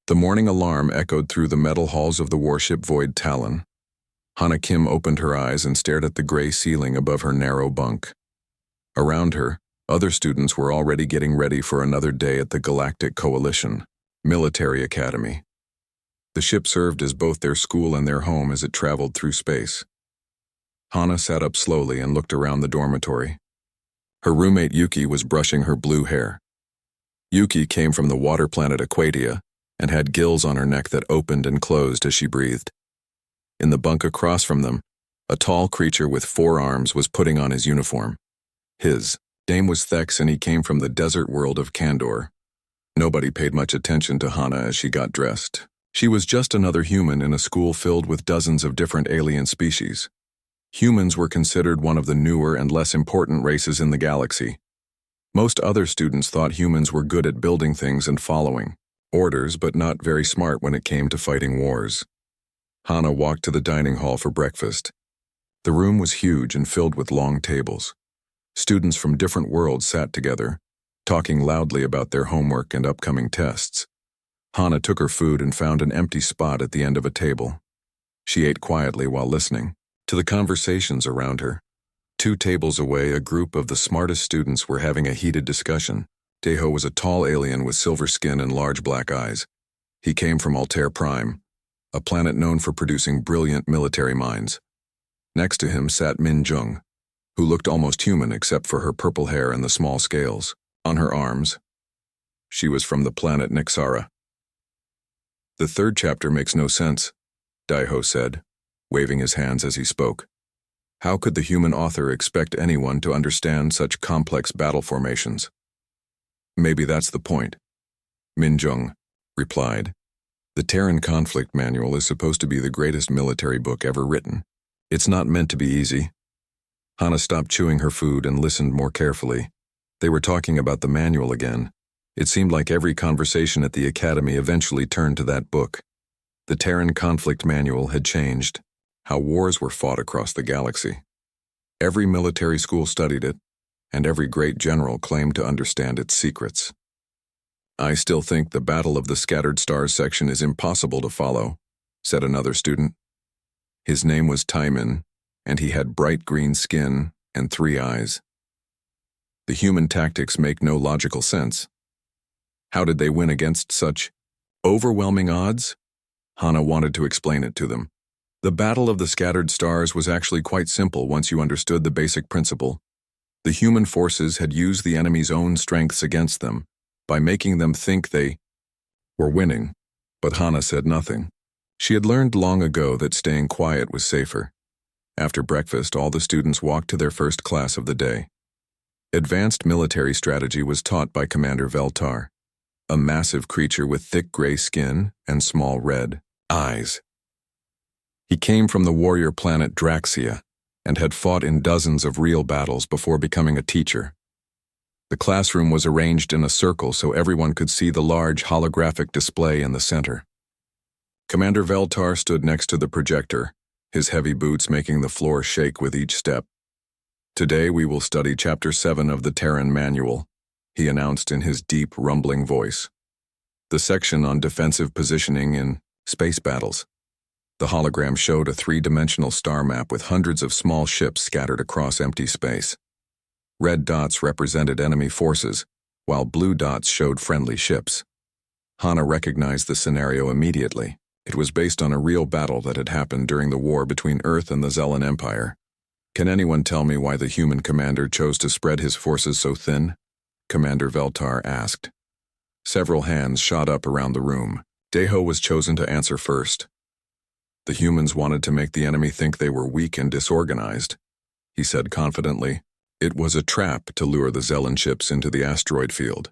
The morning alarm echoed through the metal halls of the warship Void Talon. Hana Kim opened her eyes and stared at the gray ceiling above her narrow bunk. Around her, other students were already getting ready for another day at the Galactic Coalition Military Academy. The ship served as both their school and their home as it traveled through space. Hana sat up slowly and looked around the dormitory. Her roommate Yuki was brushing her blue hair. Yuki came from the water planet Aquatia and had gills on her neck that opened and closed as she breathed. In the bunk across from them, a tall creature with 4 arms was putting on his uniform. His name was Thex, and he came from the desert world of Kandor. Nobody paid much attention to Hana as she got dressed. She was just another human in a school filled with dozens of different alien species. Humans were considered one of the newer and less important races in the galaxy. Most other students thought humans were good at building things and following orders, but not very smart when it came to fighting wars. Hana walked to the dining hall for breakfast. The room was huge and filled with long tables. Students from different worlds sat together, talking loudly about their homework and upcoming tests. Hana took her food and found an empty spot at the end of a table. She ate quietly while listening to the conversations around her. 2 tables away, a group of the smartest students were having a heated discussion. Deho was a tall alien with silver skin and large black eyes. He came from Altair Prime, a planet known for producing brilliant military minds. Next to him sat Min Jung, who looked almost human except for her purple hair and the small scales on her arms. She was from the planet Nixara. The 3rd chapter makes no sense, Daiho said, waving his hands as he spoke. How could the human author expect anyone to understand such complex battle formations? Maybe that's the point, Min Jung replied. The Terran Conflict Manual is supposed to be the greatest military book ever written. It's not meant to be easy. Hana stopped chewing her food and listened more carefully. They were talking about the manual again. It seemed like every conversation at the academy eventually turned to that book. The Terran Conflict Manual had changed how wars were fought across the galaxy. Every military school studied it, and every great general claimed to understand its secrets. I still think the Battle of the Scattered Stars section is impossible to follow, said another student. His name was Taimin, and he had bright green skin and 3 eyes. The human tactics make no logical sense. How did they win against such overwhelming odds? Hana wanted to explain it to them. The Battle of the Scattered Stars was actually quite simple once you understood the basic principle. The human forces had used the enemy's own strengths against them by making them think they were winning, but Hana said nothing. She had learned long ago that staying quiet was safer. After breakfast, all the students walked to their first class of the day. Advanced military strategy was taught by Commander Veltar, a massive creature with thick gray skin and small red eyes. He came from the warrior planet Draxia and had fought in dozens of real battles before becoming a teacher. The classroom was arranged in a circle so everyone could see the large holographic display in the center. Commander Veltar stood next to the projector, his heavy boots making the floor shake with each step. Today we will study Chapter 7 of the Terran Manual, he announced in his deep, rumbling voice. The section on defensive positioning in space battles. The hologram showed a 3-dimensional star map with hundreds of small ships scattered across empty space. Red dots represented enemy forces, while blue dots showed friendly ships. Hana recognized the scenario immediately. It was based on a real battle that had happened during the war between Earth and the Zellan Empire. Can anyone tell me why the human commander chose to spread his forces so thin? Commander Veltar asked. Several hands shot up around the room. Deho was chosen to answer first. The humans wanted to make the enemy think they were weak and disorganized, he said confidently. It was a trap to lure the Zellan ships into the asteroid field.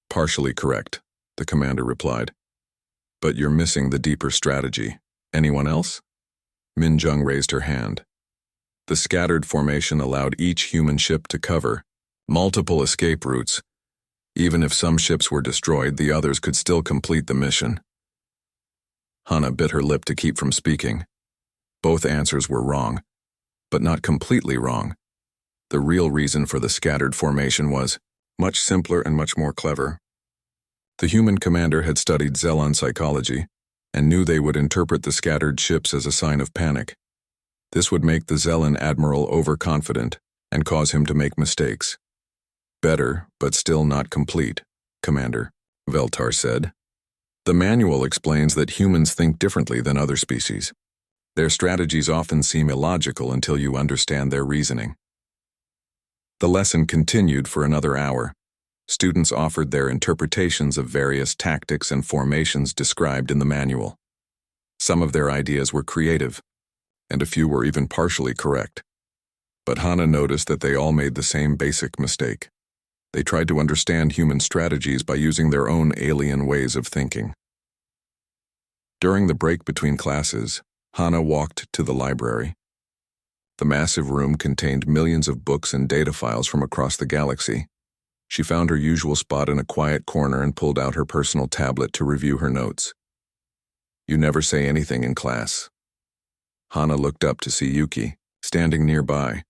Partially correct, the commander replied. But you're missing the deeper strategy. Anyone else? Min Jung raised her hand. The scattered formation allowed each human ship to cover multiple escape routes. Even if some ships were destroyed, the others could still complete the mission. Hana bit her lip to keep from speaking. Both answers were wrong, but not completely wrong. The real reason for the scattered formation was much simpler and much more clever. The human commander had studied Zelon psychology and knew they would interpret the scattered ships as a sign of panic. This would make the Zelon admiral overconfident and cause him to make mistakes. "Better, but still not complete, Commander," Veltar said. "The manual explains that humans think differently than other species. Their strategies often seem illogical until you understand their reasoning." The lesson continued for another hour. Students offered their interpretations of various tactics and formations described in the manual. Some of their ideas were creative, and a few were even partially correct. But Hana noticed that they all made the same basic mistake. They tried to understand human strategies by using their own alien ways of thinking. During the break between classes, Hana walked to the library. The massive room contained millions of books and data files from across the galaxy. She found her usual spot in a quiet corner and pulled out her personal tablet to review her notes. "You never say anything in class." Hana looked up to see Yuki, standing nearby.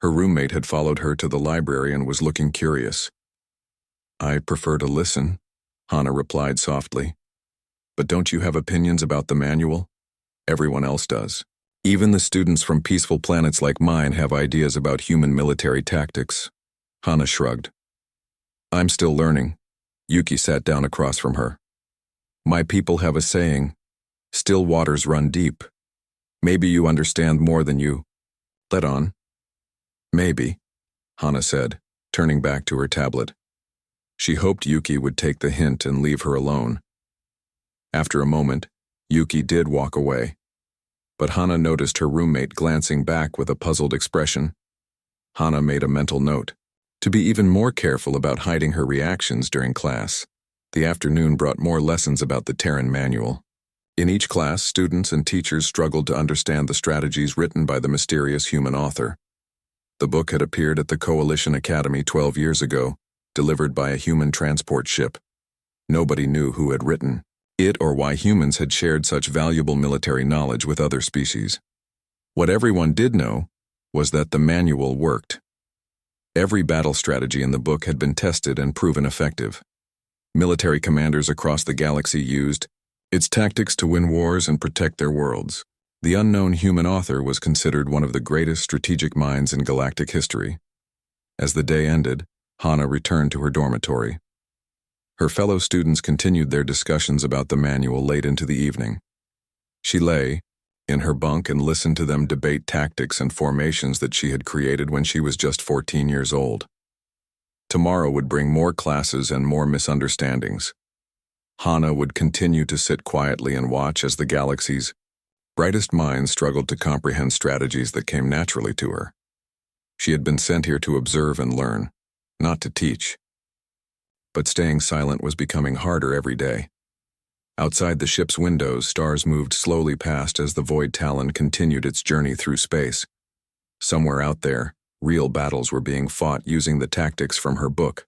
Her roommate had followed her to the library and was looking curious. "I prefer to listen," Hana replied softly. "But don't you have opinions about the manual? Everyone else does. Even the students from peaceful planets like mine have ideas about human military tactics." Hana shrugged. "I'm still learning." Yuki sat down across from her. "My people have a saying, 'Still waters run deep.' Maybe you understand more than you let on." "Maybe," Hana said, turning back to her tablet. She hoped Yuki would take the hint and leave her alone. After a moment, Yuki did walk away. But Hana noticed her roommate glancing back with a puzzled expression. Hana made a mental note to be even more careful about hiding her reactions during class. The afternoon brought more lessons about the Terran manual. In each class, students and teachers struggled to understand the strategies written by the mysterious human author. The book had appeared at the Coalition Academy 12 years ago, delivered by a human transport ship. Nobody knew who had written it or why humans had shared such valuable military knowledge with other species. What everyone did know was that the manual worked. Every battle strategy in the book had been tested and proven effective. Military commanders across the galaxy used its tactics to win wars and protect their worlds. The unknown human author was considered one of the greatest strategic minds in galactic history. As the day ended, Hana returned to her dormitory. Her fellow students continued their discussions about the manual late into the evening. She lay in her bunk and listened to them debate tactics and formations that she had created when she was just 14 years old. Tomorrow would bring more classes and more misunderstandings. Hana would continue to sit quietly and watch as the galaxy's brightest minds struggled to comprehend strategies that came naturally to her. She had been sent here to observe and learn, not to teach. But staying silent was becoming harder every day. Outside the ship's windows, stars moved slowly past as the Void Talon continued its journey through space. Somewhere out there, real battles were being fought using the tactics from her book.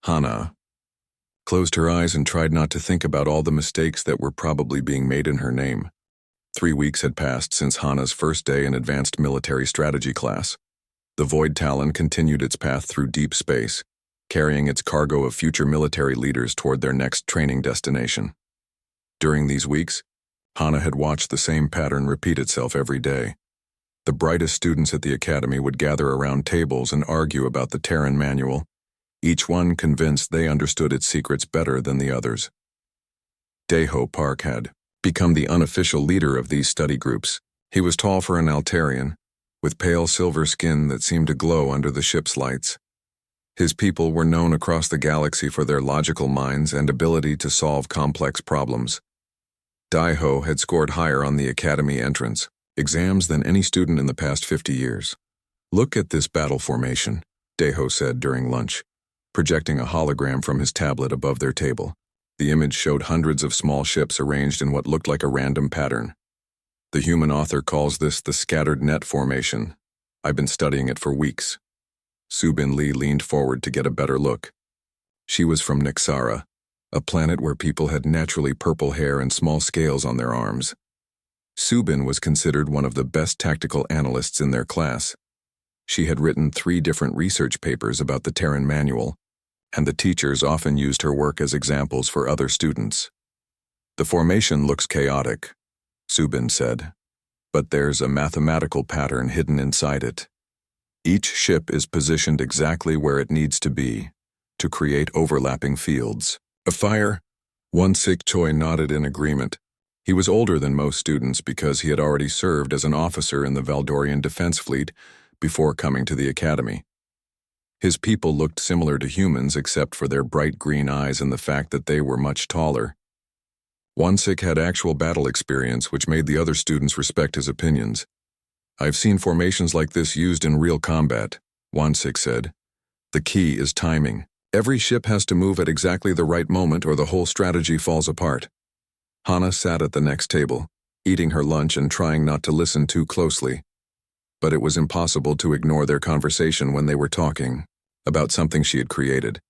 Hana closed her eyes and tried not to think about all the mistakes that were probably being made in her name. 3 weeks had passed since Hana's first day in advanced military strategy class. The Void Talon continued its path through deep space, carrying its cargo of future military leaders toward their next training destination. During these weeks, Hana had watched the same pattern repeat itself every day. The brightest students at the academy would gather around tables and argue about the Terran manual, each one convinced they understood its secrets better than the others. Daeho Park had become the unofficial leader of these study groups. He was tall for an Altarian, with pale silver skin that seemed to glow under the ship's lights. His people were known across the galaxy for their logical minds and ability to solve complex problems. Daeho had scored higher on the academy entrance exams than any student in the past 50 years. "Look at this battle formation," Daeho said during lunch, projecting a hologram from his tablet above their table. The image showed hundreds of small ships arranged in what looked like a random pattern. "The human author calls this the scattered net formation. I've been studying it for weeks." Subin Lee leaned forward to get a better look. She was from Nixara, a planet where people had naturally purple hair and small scales on their arms. Subin was considered one of the best tactical analysts in their class. She had written 3 different research papers about the Terran manual, and the teachers often used her work as examples for other students. "The formation looks chaotic," Subin said, "but there's a mathematical pattern hidden inside it. Each ship is positioned exactly where it needs to be to create overlapping fields." "A fire?" Won-sik Choi nodded in agreement. He was older than most students because he had already served as an officer in the Valdorian Defense Fleet before coming to the academy. His people looked similar to humans except for their bright green eyes and the fact that they were much taller. Won-sik had actual battle experience, which made the other students respect his opinions. "I've seen formations like this used in real combat," Won-sik said. "The key is timing. Every ship has to move at exactly the right moment or the whole strategy falls apart." Hana sat at the next table, eating her lunch and trying not to listen too closely. But it was impossible to ignore their conversation when they were talking about something she had created.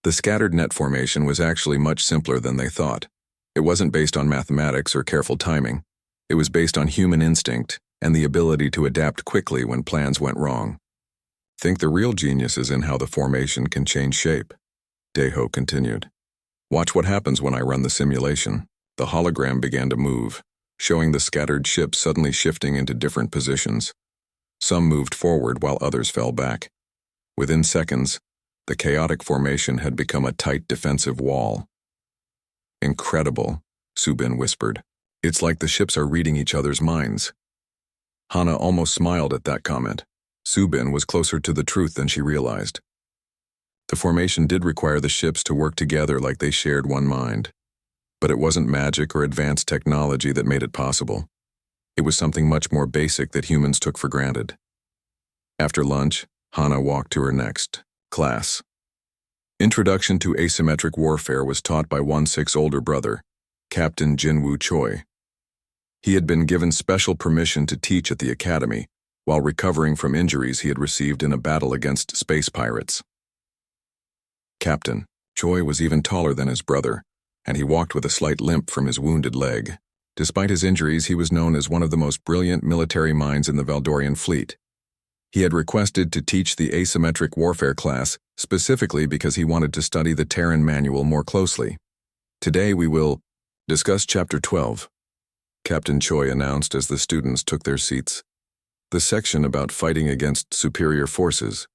The scattered net formation was actually much simpler than they thought. It wasn't based on mathematics or careful timing. It was based on human instinct and the ability to adapt quickly when plans went wrong. "Think the real genius is in how the formation can change shape," Daeho continued. "Watch what happens when I run the simulation." The hologram began to move, showing the scattered ships suddenly shifting into different positions. Some moved forward while others fell back. Within seconds, the chaotic formation had become a tight defensive wall. "Incredible," Subin whispered. "It's like the ships are reading each other's minds." Hana almost smiled at that comment. Subin was closer to the truth than she realized. The formation did require the ships to work together like they shared one mind. But it wasn't magic or advanced technology that made it possible. It was something much more basic that humans took for granted. After lunch, Hana walked to her next class. Introduction to Asymmetric Warfare was taught by Won-sik's older brother, Captain Jinwoo Choi. He had been given special permission to teach at the academy while recovering from injuries he had received in a battle against space pirates. Captain Choi was even taller than his brother, and he walked with a slight limp from his wounded leg. Despite his injuries, he was known as one of the most brilliant military minds in the Valdorian fleet. He had requested to teach the Asymmetric Warfare class specifically because he wanted to study the Terran manual more closely. "Today we will discuss Chapter 12, Captain Choi announced as the students took their seats. "The section about fighting against superior forces."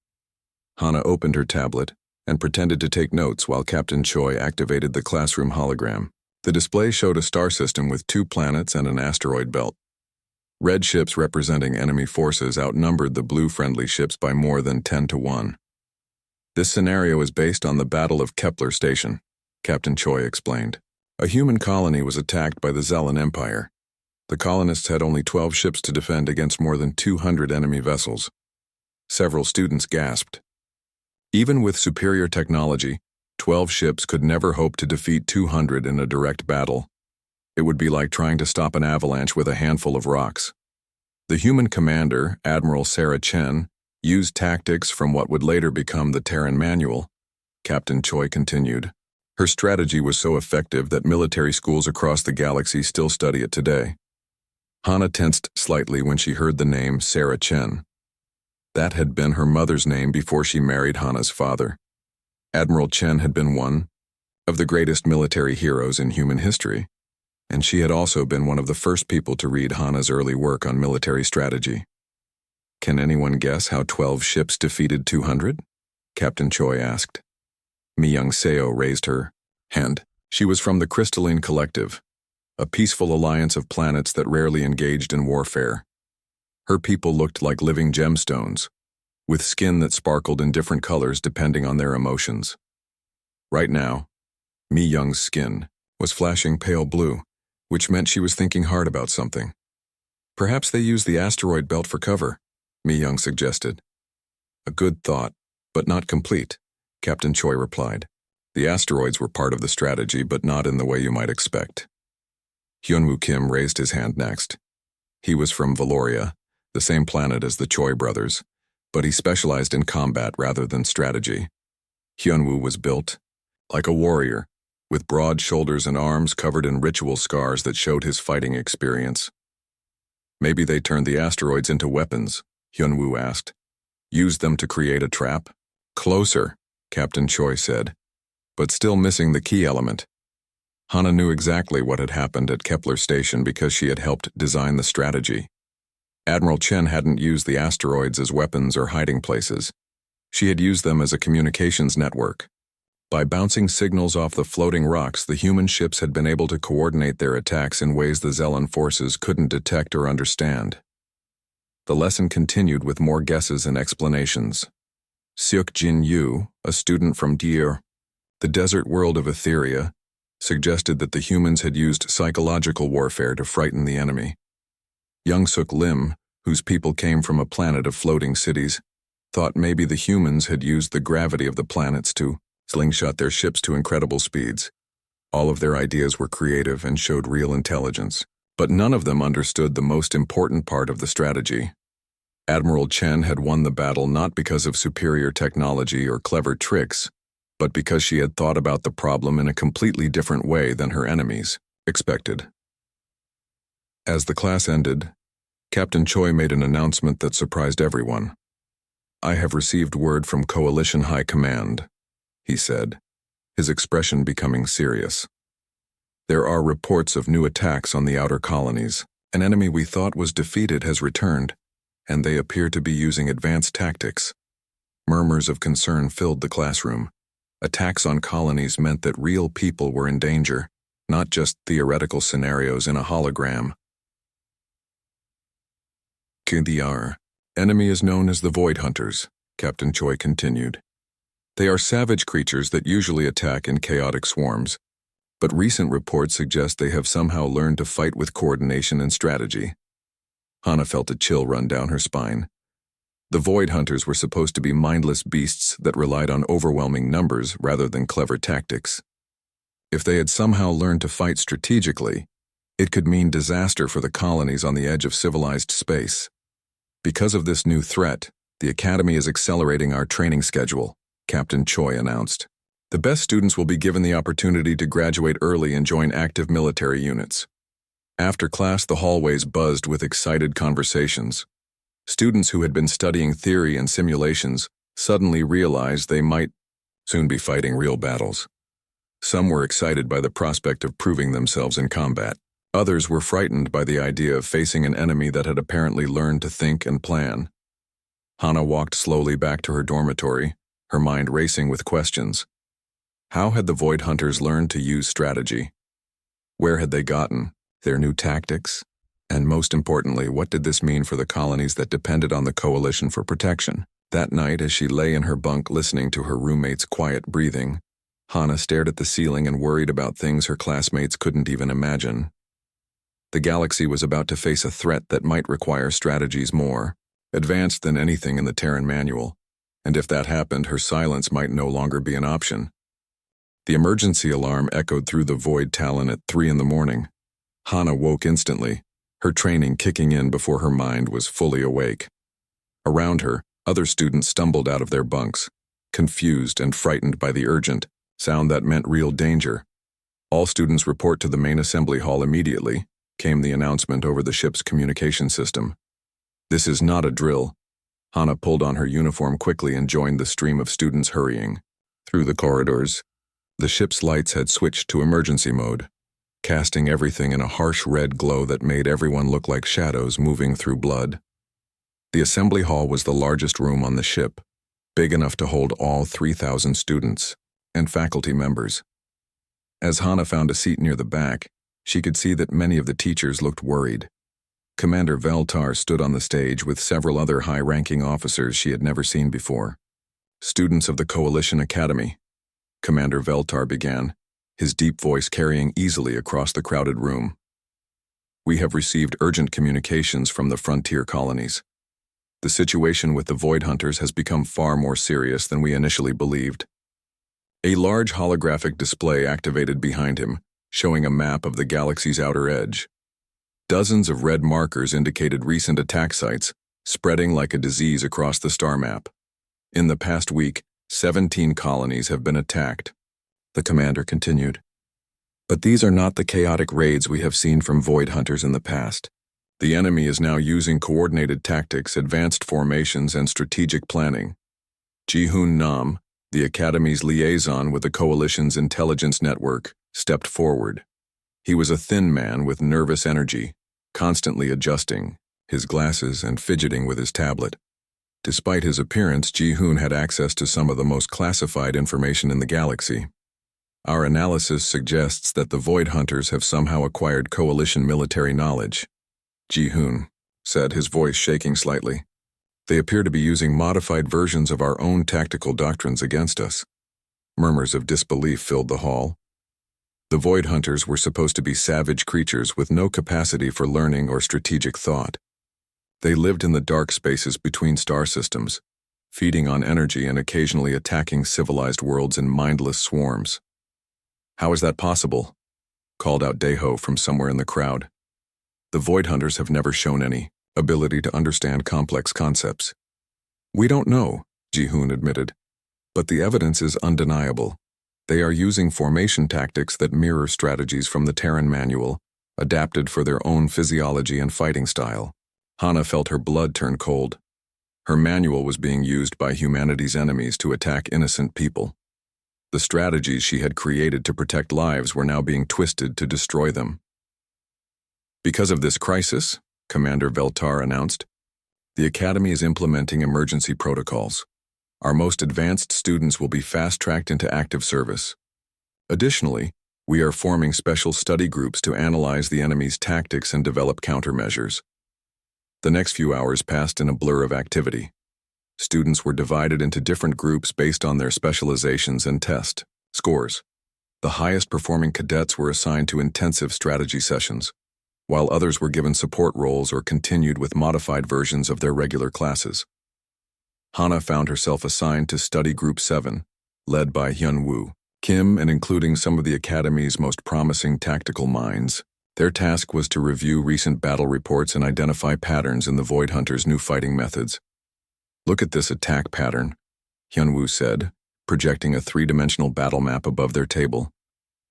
Hana opened her tablet and pretended to take notes while Captain Choi activated the classroom hologram. The display showed a star system with 2 planets and an asteroid belt. Red ships representing enemy forces outnumbered the blue friendly ships by more than 10-1. "This scenario is based on the Battle of Kepler Station," Captain Choi explained. "A human colony was attacked by the Zellan Empire. The colonists had only 12 ships to defend against more than 200 enemy vessels." Several students gasped. Even with superior technology, 12 ships could never hope to defeat 200 in a direct battle. It would be like trying to stop an avalanche with a handful of rocks. The human commander, Admiral Sarah Chen, used tactics from what would later become the Terran manual, Captain Choi continued. Her strategy was so effective that military schools across the galaxy still study it today. Hana tensed slightly when she heard the name Sarah Chen. That had been her mother's name before she married Hana's father. Admiral Chen had been one of the greatest military heroes in human history, and she had also been one of the first people to read Hana's early work on military strategy. "Can anyone guess how 12 ships defeated 200? Captain Choi asked. Mi Young Seo raised her hand. She was from the Crystalline Collective, a peaceful alliance of planets that rarely engaged in warfare. Her people looked like living gemstones, with skin that sparkled in different colors depending on their emotions. Right now, Mi Young's skin was flashing pale blue, which meant she was thinking hard about something. "Perhaps they used the asteroid belt for cover," Mi Young suggested. "A good thought, but not complete," Captain Choi replied. "The asteroids were part of the strategy, but not in the way you might expect." Hyunwoo Kim raised his hand next. He was from Valoria, the same planet as the Choi brothers, but he specialized in combat rather than strategy. Hyunwoo was built like a warrior, with broad shoulders and arms covered in ritual scars that showed his fighting experience. "Maybe they turned the asteroids into weapons," Hyunwoo asked. "Used them to create a trap?" "Closer," Captain Choi said, but still missing the key element. Hana knew exactly what had happened at Kepler Station because she had helped design the strategy. Admiral Chen hadn't used the asteroids as weapons or hiding places. She had used them as a communications network. By bouncing signals off the floating rocks, the human ships had been able to coordinate their attacks in ways the Zellan forces couldn't detect or understand. The lesson continued with more guesses and explanations. Seok Jin Yu, a student from Dier, the desert world of Etheria, suggested that the humans had used psychological warfare to frighten the enemy. Young-suk Lim, whose people came from a planet of floating cities, thought maybe the humans had used the gravity of the planets to slingshot their ships to incredible speeds. All of their ideas were creative and showed real intelligence, but none of them understood the most important part of the strategy. Admiral Chen had won the battle not because of superior technology or clever tricks, but because she had thought about the problem in a completely different way than her enemies expected. As the class ended, Captain Choi made an announcement that surprised everyone. "I have received word from Coalition High Command," he said, his expression becoming serious. "There are reports of new attacks on the outer colonies. An enemy we thought was defeated has returned, and they appear to be using advanced tactics." Murmurs of concern filled the classroom. Attacks on colonies meant that real people were in danger, not just theoretical scenarios in a hologram. The enemy is known as the Void Hunters, Captain Choi continued. They are savage creatures that usually attack in chaotic swarms, but recent reports suggest they have somehow learned to fight with coordination and strategy. Hana felt a chill run down her spine. The Void Hunters were supposed to be mindless beasts that relied on overwhelming numbers rather than clever tactics. If they had somehow learned to fight strategically, it could mean disaster for the colonies on the edge of civilized space. Because of this new threat, the Academy is accelerating our training schedule, Captain Choi announced. The best students will be given the opportunity to graduate early and join active military units. After class, the hallways buzzed with excited conversations. Students who had been studying theory and simulations suddenly realized they might soon be fighting real battles. Some were excited by the prospect of proving themselves in combat. Others were frightened by the idea of facing an enemy that had apparently learned to think and plan. Hana walked slowly back to her dormitory, her mind racing with questions. How had the Void Hunters learned to use strategy? Where had they gotten their new tactics? And most importantly, what did this mean for the colonies that depended on the Coalition for protection? That night, as she lay in her bunk listening to her roommate's quiet breathing, Hana stared at the ceiling and worried about things her classmates couldn't even imagine. The galaxy was about to face a threat that might require strategies more advanced than anything in the Terran manual, and if that happened, her silence might no longer be an option. The emergency alarm echoed through the Void Talon at 3 a.m. Hana woke instantly, her training kicking in before her mind was fully awake. Around her, other students stumbled out of their bunks, confused and frightened by the urgent sound that meant real danger. "All students report to the main assembly hall immediately," came the announcement over the ship's communication system. "This is not a drill." Hana pulled on her uniform quickly and joined the stream of students hurrying through the corridors. The ship's lights had switched to emergency mode, casting everything in a harsh red glow that made everyone look like shadows moving through blood. The assembly hall was the largest room on the ship, big enough to hold all 3,000 students and faculty members. As Hana found a seat near the back, she could see that many of the teachers looked worried. Commander Veltar stood on the stage with several other high-ranking officers she had never seen before. "Students of the Coalition Academy," Commander Veltar began, his deep voice carrying easily across the crowded room. "We have received urgent communications from the frontier colonies. The situation with the Void Hunters has become far more serious than we initially believed." A large holographic display activated behind him, showing a map of the galaxy's outer edge. Dozens of red markers indicated recent attack sites, spreading like a disease across the star map. "In the past week, 17 colonies have been attacked," the commander continued. "But these are not the chaotic raids we have seen from Void Hunters in the past. The enemy is now using coordinated tactics, advanced formations, and strategic planning." Ji-Hoon Nam, The Academy's liaison with the Coalition's intelligence network stepped forward. He was a thin man with nervous energy, constantly adjusting his glasses and fidgeting with his tablet. Despite his appearance, Ji-hoon had access to some of the most classified information in the galaxy. Our analysis suggests that the Void Hunters have somehow acquired Coalition military knowledge, Ji-hoon said, his voice shaking slightly. They appear to be using modified versions of our own tactical doctrines against us. Murmurs of disbelief filled the hall. The Void Hunters were supposed to be savage creatures with no capacity for learning or strategic thought. They lived in the dark spaces between star systems, feeding on energy and occasionally attacking civilized worlds in mindless swarms. How is that possible? Called out Daeho from somewhere in the crowd. The Void Hunters have never shown any ability to understand complex concepts. We don't know, Ji-hoon admitted, but the evidence is undeniable. They are using formation tactics that mirror strategies from the Terran manual, adapted for their own physiology and fighting style. Hana felt her blood turn cold. Her manual was being used by humanity's enemies to attack innocent people. The strategies she had created to protect lives were now being twisted to destroy them. Because of this crisis, Commander Veltar announced, the Academy is implementing emergency protocols. Our most advanced students will be fast-tracked into active service. Additionally, we are forming special study groups to analyze the enemy's tactics and develop countermeasures. The next few hours passed in a blur of activity. Students were divided into different groups based on their specializations and test scores. The highest-performing cadets were assigned to intensive strategy sessions, while others were given support roles or continued with modified versions of their regular classes. Hana found herself assigned to Study Group 7, led by Hyun-woo Kim and including some of the Academy's most promising tactical minds. Their task was to review recent battle reports and identify patterns in the Void Hunters' new fighting methods. Look at this attack pattern, Hyun-woo said, projecting a three-dimensional battle map above their table.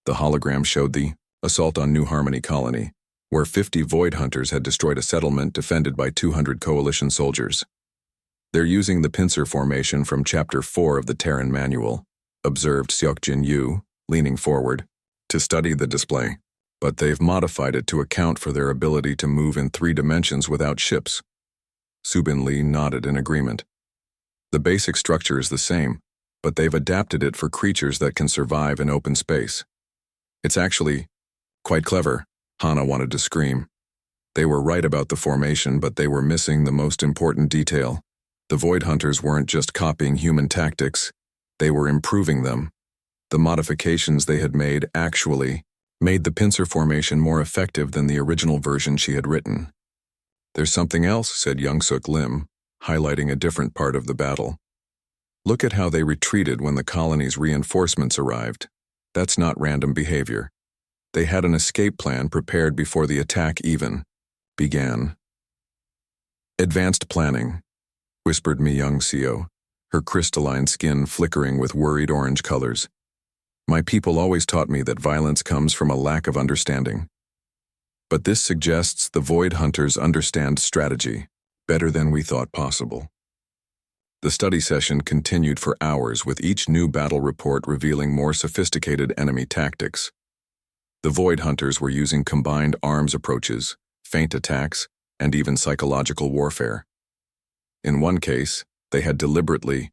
The hologram showed the assault on New Harmony Colony, where 50 Void Hunters had destroyed a settlement defended by 200 Coalition soldiers. They're using the pincer formation from Chapter 4 of the Terran Manual, observed Seokjin Yu, leaning forward, to study the display. But they've modified it to account for their ability to move in 3 dimensions without ships. Subin Lee nodded in agreement. The basic structure is the same, but they've adapted it for creatures that can survive in open space. It's actually quite clever, Hana wanted to scream. They were right about the formation, but they were missing the most important detail. The Void Hunters weren't just copying human tactics, they were improving them. The modifications they had made actually made the pincer formation more effective than the original version she had written. There's something else, said Young-suk Lim, highlighting a different part of the battle. Look at how they retreated when the colony's reinforcements arrived. That's not random behavior. They had an escape plan prepared before the attack even began. Advanced planning, whispered Mi Young-seo, her crystalline skin flickering with worried orange colors. My people always taught me that violence comes from a lack of understanding. But this suggests the Void Hunters understand strategy better than we thought possible. The study session continued for hours, with each new battle report revealing more sophisticated enemy tactics. The Void Hunters were using combined arms approaches, feint attacks, and even psychological warfare. In one case, they had deliberately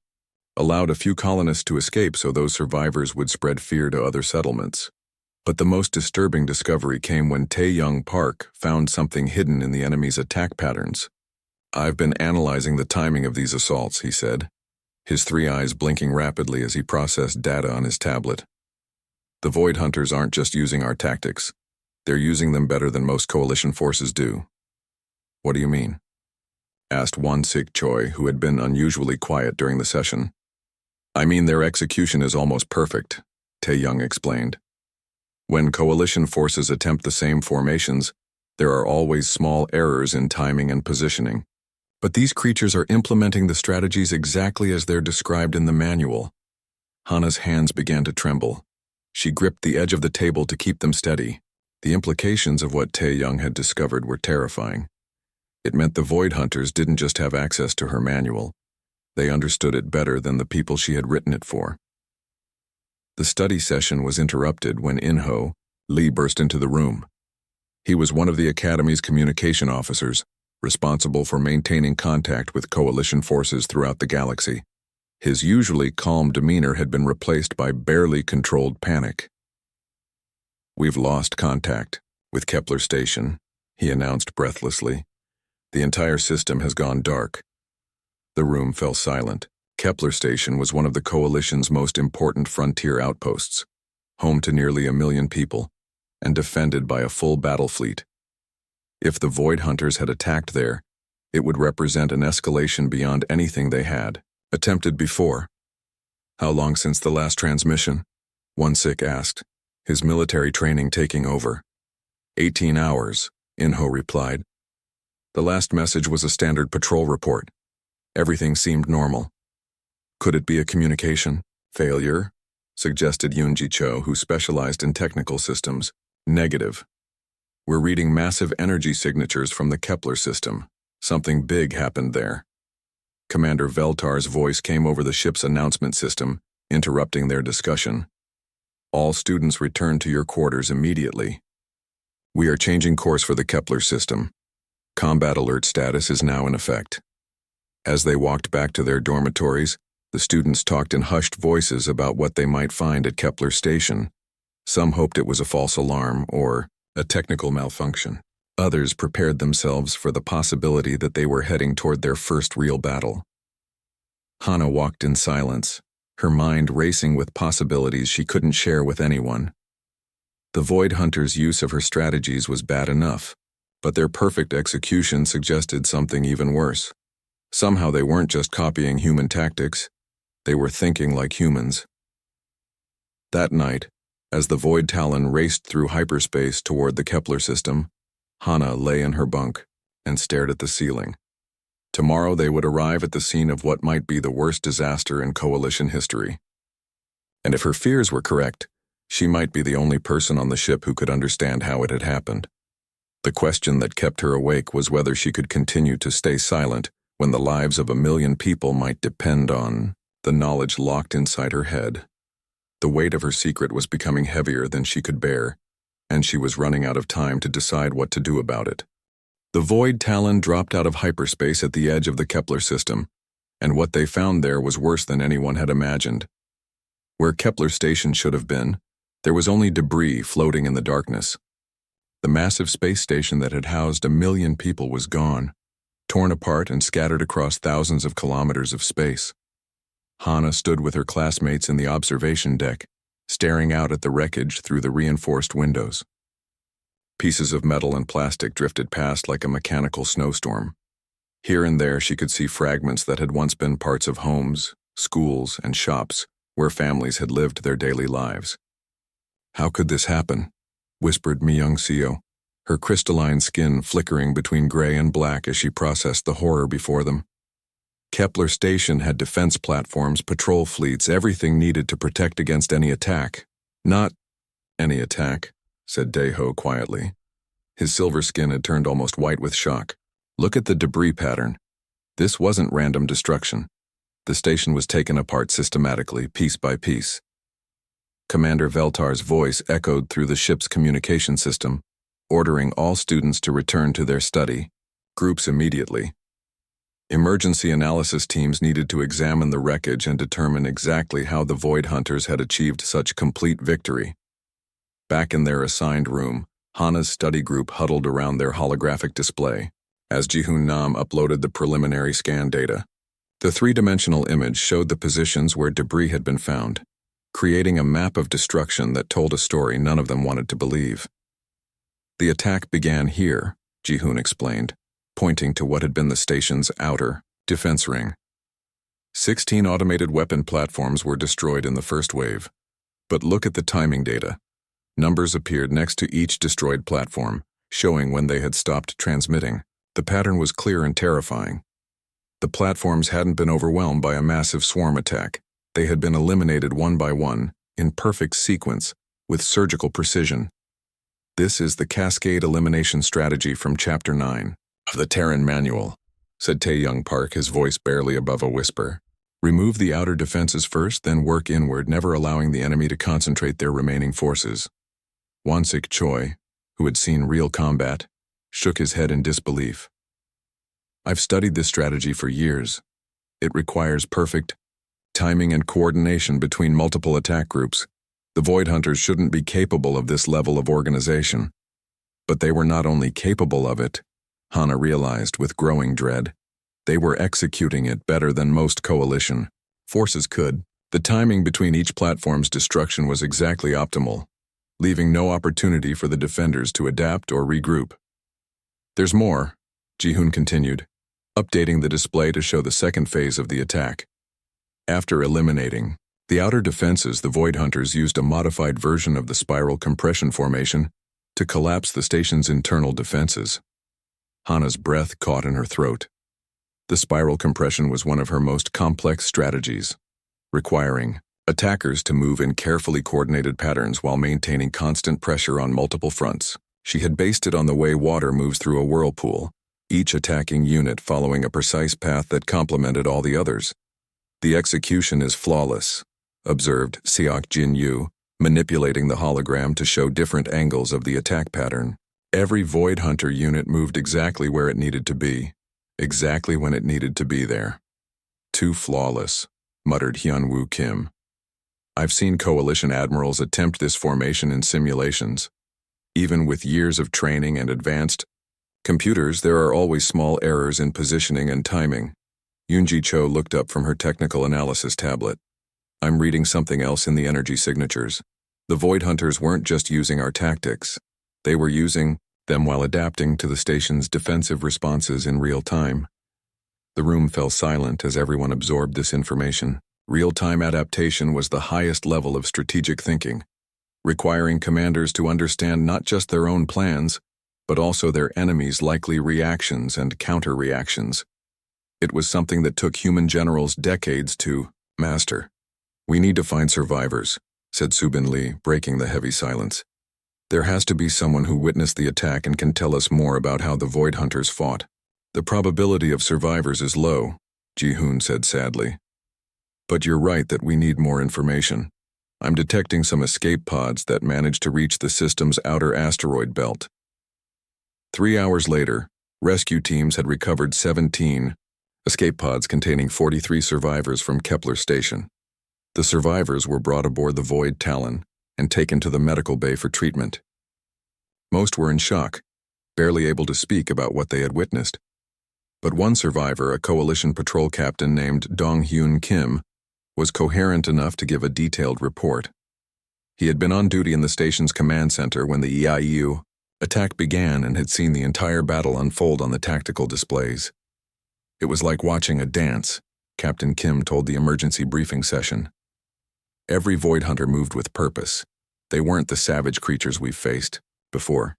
allowed a few colonists to escape so those survivors would spread fear to other settlements. But the most disturbing discovery came when Tae-young Park found something hidden in the enemy's attack patterns. I've been analyzing the timing of these assaults, he said, his 3 eyes blinking rapidly as he processed data on his tablet. The Void Hunters aren't just using our tactics. They're using them better than most Coalition forces do. What do you mean? Asked Won-sik Choi, who had been unusually quiet during the session. I mean, their execution is almost perfect, Tae-young explained. When Coalition forces attempt the same formations, there are always small errors in timing and positioning. But these creatures are implementing the strategies exactly as they're described in the manual. Hana's hands began to tremble. She gripped the edge of the table to keep them steady. The implications of what Tae-young had discovered were terrifying. It meant the Void Hunters didn't just have access to her manual. They understood it better than the people she had written it for. The study session was interrupted when Inho, Lee burst into the room. He was one of the Academy's communication officers, responsible for maintaining contact with coalition forces throughout the galaxy. His usually calm demeanor had been replaced by barely controlled panic. "We've lost contact with Kepler Station," he announced breathlessly. "The entire system has gone dark." The room fell silent. Kepler Station was one of the Coalition's most important frontier outposts, home to nearly 1 million people, and defended by a full battle fleet. If the Void Hunters had attacked there, it would represent an escalation beyond anything they had attempted before. "How long since the last transmission?" One Sick asked, his military training taking over. 18 hours, Inho replied. The last message was a standard patrol report. Everything seemed normal. "Could it be a communication failure?" suggested Yunji Cho, who specialized in technical systems. "Negative. We're reading massive energy signatures from the Kepler system. Something big happened there." Commander Veltar's voice came over the ship's announcement system, interrupting their discussion. "All students return to your quarters immediately. We are changing course for the Kepler system. Combat alert status is now in effect." As they walked back to their dormitories, the students talked in hushed voices about what they might find at Kepler Station. Some hoped it was a false alarm or a technical malfunction. Others prepared themselves for the possibility that they were heading toward their first real battle. Hana walked in silence, her mind racing with possibilities she couldn't share with anyone. The Void Hunters' use of her strategies was bad enough, but their perfect execution suggested something even worse. Somehow they weren't just copying human tactics, they were thinking like humans. That night, as the Void Talon raced through hyperspace toward the Kepler system, Hana lay in her bunk and stared at the ceiling. Tomorrow they would arrive at the scene of what might be the worst disaster in Coalition history. And if her fears were correct, she might be the only person on the ship who could understand how it had happened. The question that kept her awake was whether she could continue to stay silent when the lives of 1 million people might depend on the knowledge locked inside her head. The weight of her secret was becoming heavier than she could bear, and she was running out of time to decide what to do about it. The Void Talon dropped out of hyperspace at the edge of the Kepler system, and what they found there was worse than anyone had imagined. Where Kepler Station should have been, there was only debris floating in the darkness. The massive space station that had housed 1 million people was gone, torn apart and scattered across thousands of kilometers of space. Hana stood with her classmates in the observation deck, staring out at the wreckage through the reinforced windows. Pieces of metal and plastic drifted past like a mechanical snowstorm. Here and there she could see fragments that had once been parts of homes, schools, and shops where families had lived their daily lives. "How could this happen?" whispered Mi-young-seo, her crystalline skin flickering between gray and black as she processed the horror before them. Kepler Station had defense platforms, patrol fleets, everything needed to protect against any attack. "Not any attack," said Daeho quietly. His silver skin had turned almost white with shock. "Look at the debris pattern. This wasn't random destruction. The station was taken apart systematically, piece by piece." Commander Veltar's voice echoed through the ship's communication system, ordering all students to return to their study groups immediately. Emergency analysis teams needed to examine the wreckage and determine exactly how the Void Hunters had achieved such complete victory. Back in their assigned room, Hana's study group huddled around their holographic display as Jihoon Nam uploaded the preliminary scan data. The three-dimensional image showed the positions where debris had been found, creating a map of destruction that told a story none of them wanted to believe. "The attack began here," Jihoon explained, pointing to what had been the station's outer defense ring. 16 automated weapon platforms were destroyed in the first wave. But look at the timing data. Numbers appeared next to each destroyed platform, showing when they had stopped transmitting. The pattern was clear and terrifying. The platforms hadn't been overwhelmed by a massive swarm attack. They had been eliminated one by one, in perfect sequence, with surgical precision. This is the cascade elimination strategy from Chapter 9 of the Terran Manual. said Tae-young Park, his voice barely above a whisper. Remove the outer defenses first, then work inward, never allowing the enemy to concentrate their remaining forces. Won-sik Choi, who had seen real combat, shook his head in disbelief. I've studied this strategy for years. It requires perfect timing and coordination between multiple attack groups. The Void Hunters shouldn't be capable of this level of organization. But they were not only capable of it, Hana realized with growing dread. They were executing it better than most coalition forces could. The timing between each platform's destruction was exactly optimal, leaving no opportunity for the defenders to adapt or regroup. There's more, Ji-hoon continued, updating the display to show the second phase of the attack. After eliminating the outer defenses, the Void Hunters used a modified version of the spiral compression formation to collapse the station's internal defenses. Hana's breath caught in her throat. The spiral compression was one of her most complex strategies, requiring attackers to move in carefully coordinated patterns while maintaining constant pressure on multiple fronts. She had based it on the way water moves through a whirlpool, each attacking unit following a precise path that complemented all the others. The execution is flawless, observed Seok Jin-yu, manipulating the hologram to show different angles of the attack pattern. Every Void Hunter unit moved exactly where it needed to be, exactly when it needed to be there. Too flawless, muttered Hyun-woo Kim. I've seen coalition admirals attempt this formation in simulations. Even with years of training and advanced computers, there are always small errors in positioning and timing. Yoonji Cho looked up from her technical analysis tablet. I'm reading something else in the energy signatures. The Void Hunters weren't just using our tactics. They were using them while adapting to the station's defensive responses in real time. The room fell silent as everyone absorbed this information. Real-time adaptation was the highest level of strategic thinking, requiring commanders to understand not just their own plans, but also their enemies' likely reactions and counter-reactions. It was something that took human generals decades to master. We need to find survivors, said Subin Lee, breaking the heavy silence. There has to be someone who witnessed the attack and can tell us more about how the Void Hunters fought. The probability of survivors is low, Ji-hoon said sadly. But you're right that we need more information. I'm detecting some escape pods that managed to reach the system's outer asteroid belt. 3 hours later, rescue teams had recovered 17 escape pods containing 43 survivors from Kepler Station. The survivors were brought aboard the Void Talon and taken to the medical bay for treatment. Most were in shock, barely able to speak about what they had witnessed. But one survivor, a coalition patrol captain named Dong-hyun Kim, was coherent enough to give a detailed report. He had been on duty in the station's command center when the EIU attack began and had seen the entire battle unfold on the tactical displays. It was like watching a dance, Captain Kim told the emergency briefing session. Every Void Hunter moved with purpose. They weren't the savage creatures we've faced before.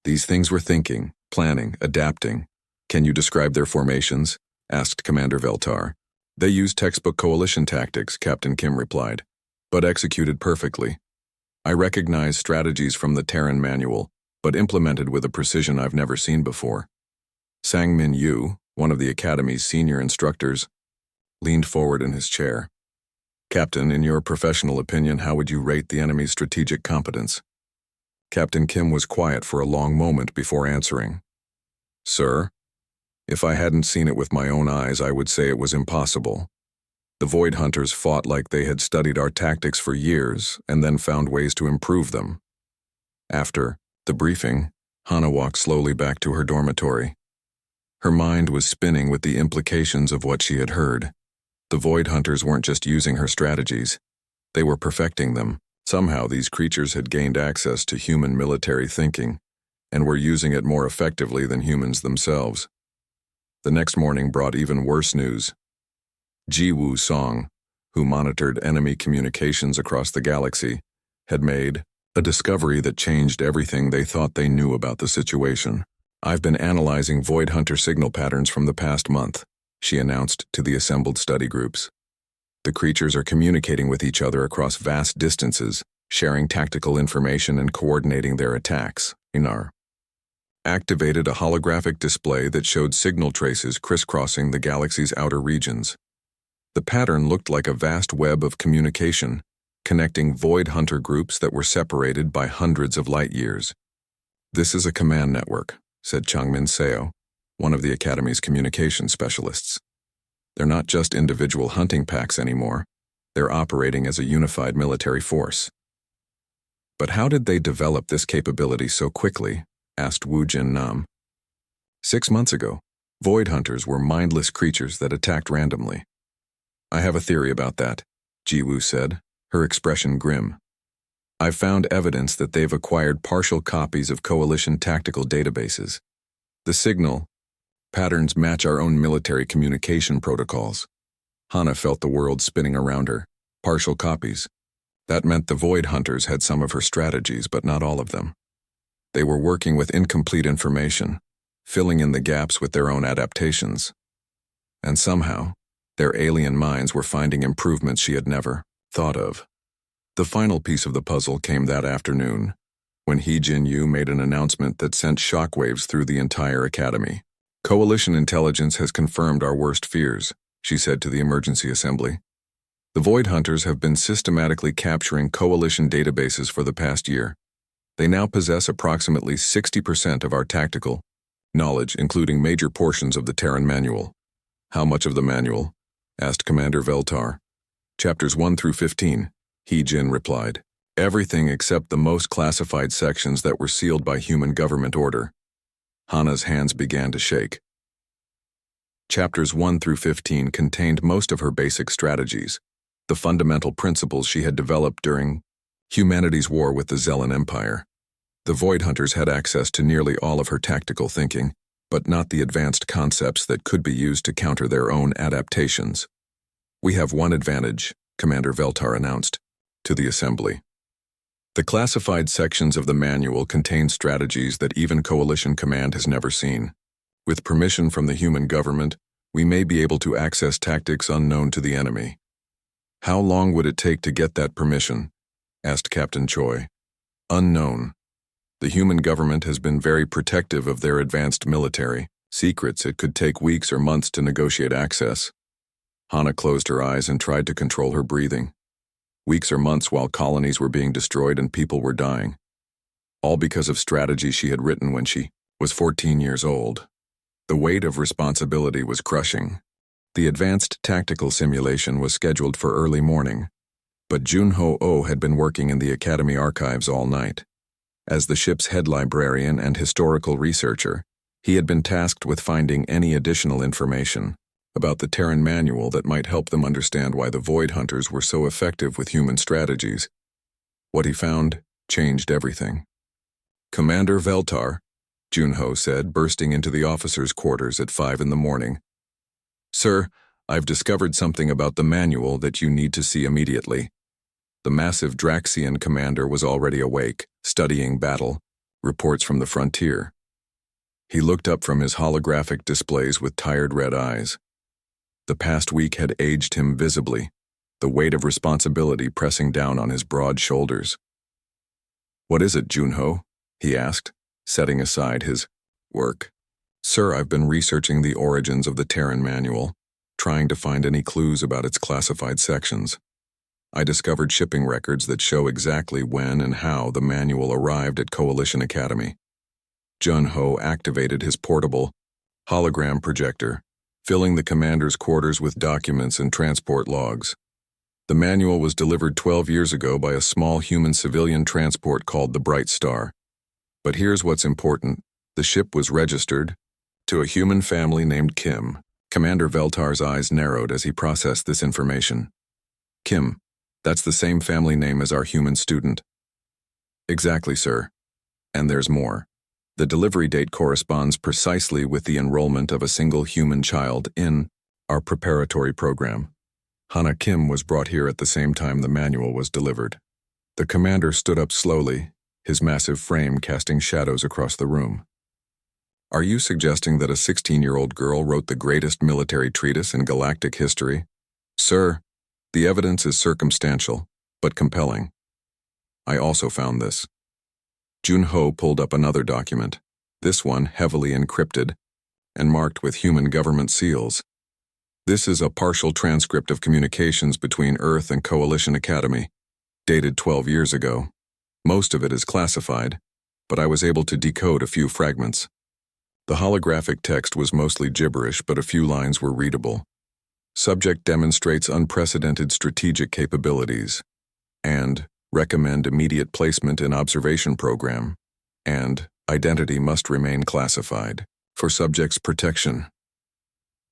These things were thinking, planning, adapting. Can you describe their formations? Asked Commander Veltar. They used textbook coalition tactics, Captain Kim replied, but executed perfectly. I recognize strategies from the Terran manual, but implemented with a precision I've never seen before. Sang-min Yu, one of the Academy's senior instructors, leaned forward in his chair. Captain, in your professional opinion, how would you rate the enemy's strategic competence? Captain Kim was quiet for a long moment before answering. Sir, if I hadn't seen it with my own eyes, I would say it was impossible. The Void Hunters fought like they had studied our tactics for years and then found ways to improve them. After the briefing, Hana walked slowly back to her dormitory. Her mind was spinning with the implications of what she had heard. The Void Hunters weren't just using her strategies. They were perfecting them. Somehow these creatures had gained access to human military thinking and were using it more effectively than humans themselves. The next morning brought even worse news. Ji-woo Song, who monitored enemy communications across the galaxy, had made a discovery that changed everything they thought they knew about the situation. I've been analyzing Void Hunter signal patterns from the past month, she announced to the assembled study groups. The creatures are communicating with each other across vast distances, sharing tactical information and coordinating their attacks. activated a holographic display that showed signal traces crisscrossing the galaxy's outer regions. The pattern looked like a vast web of communication, connecting void hunter groups that were separated by hundreds of light years. "This is a command network," said Changmin Seo, one of the Academy's communication specialists. "They're not just individual hunting packs anymore. They're operating as a unified military force." "But how did they develop this capability so quickly?" asked Wu Jin-nam. 6 months ago, void hunters were mindless creatures that attacked randomly. "I have a theory about that," Ji Wu said, her expression grim. "I've found evidence that they've acquired partial copies of Coalition tactical databases. The signal patterns match our own military communication protocols." Hana felt the world spinning around her. Partial copies. That meant the void hunters had some of her strategies, but not all of them. They were working with incomplete information, filling in the gaps with their own adaptations. And somehow, their alien minds were finding improvements she had never thought of. The final piece of the puzzle came that afternoon, when He Jin-yu made an announcement that sent shockwaves through the entire academy. "Coalition intelligence has confirmed our worst fears," she said to the emergency assembly. "The void hunters have been systematically capturing Coalition databases for the past year. They now possess approximately 60% of our tactical knowledge, including major portions of the Terran manual." "How much of the manual?" asked Commander Veltar. "Chapters 1 through 15, He Jin replied. "Everything except the most classified sections that were sealed by human government order." Hana's hands began to shake. Chapters 1 through 15 contained most of her basic strategies, the fundamental principles she had developed during humanity's war with the Zellan Empire. The Void Hunters had access to nearly all of her tactical thinking, but not the advanced concepts that could be used to counter their own adaptations. "We have one advantage," Commander Veltar announced to the assembly. "The classified sections of the manual contain strategies that even Coalition Command has never seen. With permission from the human government, we may be able to access tactics unknown to the enemy." "How long would it take to get that permission?" asked Captain Choi. "Unknown. The human government has been very protective of their advanced military secrets. It could take weeks or months to negotiate access." Hana closed her eyes and tried to control her breathing. Weeks or months while colonies were being destroyed and people were dying. All because of strategies she had written when she was 14 years old. The weight of responsibility was crushing. The advanced tactical simulation was scheduled for early morning, but Junho Oh had been working in the Academy archives all night. As the ship's head librarian and historical researcher, he had been tasked with finding any additional information about the Terran manual that might help them understand why the Void Hunters were so effective with human strategies. What he found changed everything. "Commander Veltar," Junho said, bursting into the officers' quarters at 5 in the morning. "Sir, I've discovered something about the manual that you need to see immediately." The massive Draxian commander was already awake, studying battle reports from the frontier. He looked up from his holographic displays with tired red eyes. The past week had aged him visibly, the weight of responsibility pressing down on his broad shoulders. "What is it, Junho?" he asked, setting aside his work. "Sir, I've been researching the origins of the Terran manual, trying to find any clues about its classified sections. I discovered shipping records that show exactly when and how the manual arrived at Coalition Academy." Junho activated his portable hologram projector, filling the commander's quarters with documents and transport logs. "The manual was delivered 12 years ago by a small human civilian transport called the Bright Star. But here's what's important. The ship was registered to a human family named Kim." Commander Veltar's eyes narrowed as he processed this information. "Kim, that's the same family name as our human student." "Exactly, sir. And there's more. The delivery date corresponds precisely with the enrollment of a single human child in our preparatory program. Hana Kim was brought here at the same time the manual was delivered." The commander stood up slowly, his massive frame casting shadows across the room. "Are you suggesting that a 16-year-old girl wrote the greatest military treatise in galactic history?" "Sir, the evidence is circumstantial, but compelling. I also found this." Junho pulled up another document. this one heavily encrypted and marked with human government seals. This is a partial transcript of communications between Earth and Coalition Academy, dated 12 years ago. Most of it is classified, but I was able to decode a few fragments. The holographic text was mostly gibberish, but a few lines were readable. Subject demonstrates unprecedented strategic capabilities, and recommend immediate placement in observation program, and identity must remain classified for subject's protection.